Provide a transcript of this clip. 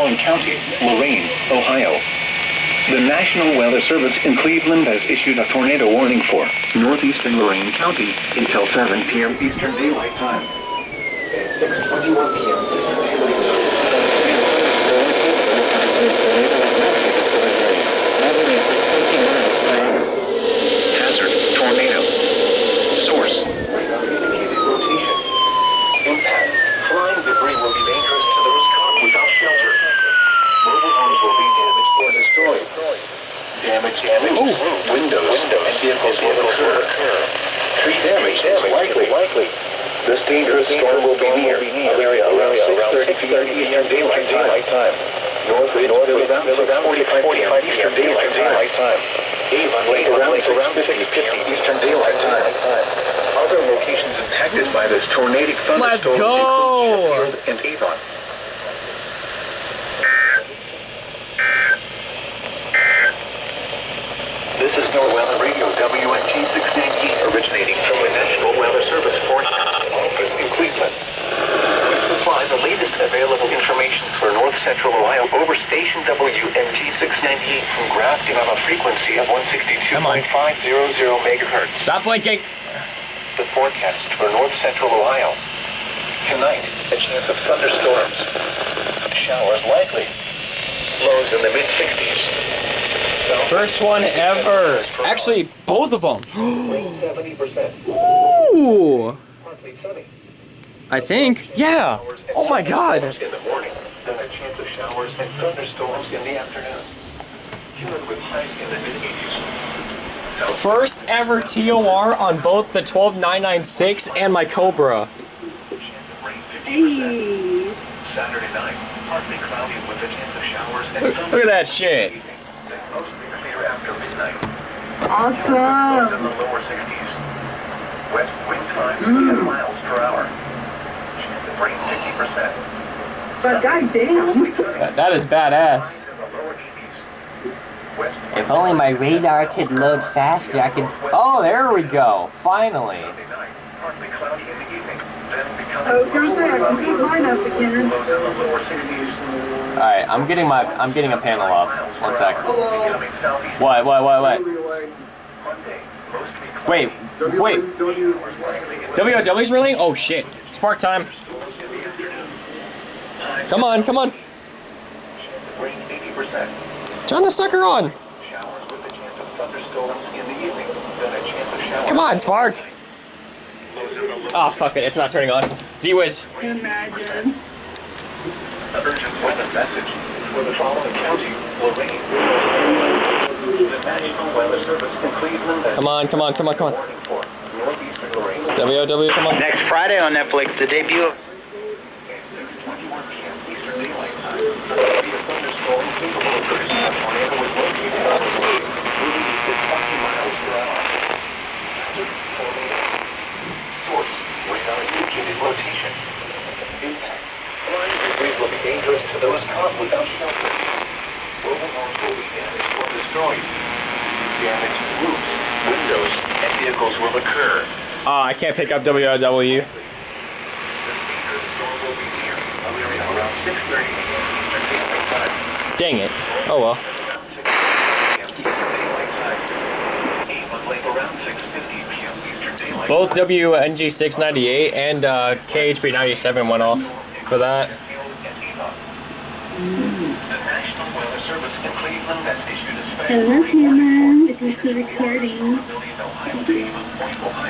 McClellan County, Lorain, Ohio. The National Weather Service in Cleveland has issued a tornado warning for northeastern Lorain County until 7 p.m. Eastern Daylight Time. At 6:21 p.m. Eastern Daylight Time. Hazard, tornado. Source, radar indicated rotation. Impact, flying debris will be dangerous to those caught without shelter. Mobile homes will be damaged or destroyed. Damage, windows, and vehicles will occur. Tree damage is likely. This dangerous storm will be near around 6:30 Eastern Daylight Time. North around 45 Eastern Daylight Time. Avon around 6:50 Eastern Daylight Time. Other locations impacted by this tornadic thunderstorm include Sheffield and Avon. This is NOAA Weather Radio WNG698, originating from the National Weather Service Forecast Office in Cleveland. We supply the latest available information for North Central Ohio over station WNG698 from Grafton on a frequency of 162.500 megahertz. Stop blinking. The forecast for North Central Ohio. Tonight, a chance of thunderstorms. Showers likely. Lows in the mid-60s. First one ever. Actually, both of them. 70%. Ooh. Partly sunny. I think. Yeah. Oh my God. In the morning, then a chance of showers and thunderstorms in the afternoon. Humid with highs in the mid-80s. First ever TOR on both the 12996 and my Cobra. Hey. Saturday night, partly cloudy with a chance of showers and Look at that shit. mostly clear after midnight. Awesome. In the lower 60s. West wind time 10 miles per hour. Chance of rain 50%. But goddamn. That is badass. In the lower 80s. West If only my radar could load faster, I could... Oh, there we go. Finally. Sunday night, partly cloudy in the evening. Then becoming I was gonna say I can put mine up again. lows in the lower 60s. Alright, I'm getting a panel up. One sec. Becoming southeast What? Monday, mostly Wait. WOW's reeling? Oh shit. Spark time. Come on. rain 80%. Turn the sucker on. Showers with a chance of thunderstorms in the evening. Then a chance of showers. Come on, Spark. Lows in the low Oh, fuck it. It's not turning on. Z-Wiz. Imagine. An urgent weather message for the following county, Lorain. The National Weather Service in Cleveland. Come on. Warning for northeastern Lorain. WOW, come on. Next Friday on Netflix, the debut of 6:21 p.m. Eastern Daylight Time. There will be a thunderstorm capable of producing a tornado with located on the way, moving at 20 miles per hour. Hazard, tornado. Source, radar indicated rotation. Impact. Flying debris will be dangerous to those caught without shelter. Mobile homes will be damaged or destroyed. Damaged roofs, windows, and vehicles will occur. Oh, I can't pick up WOW. This dangerous storm will be near around 6:30 a.m. Eastern Daylight Time. Dang it. Oh well. Around 6:30 a.m. Eastern Daylight Time. Avon Lake around 6:50 p.m. Eastern Daylight. Both WNG698 and KHB97 went off for that. The National Weather Service in Cleveland has issued a special Hello, Hannah. If you're still recording. Ohio to Avon Point, Ohio.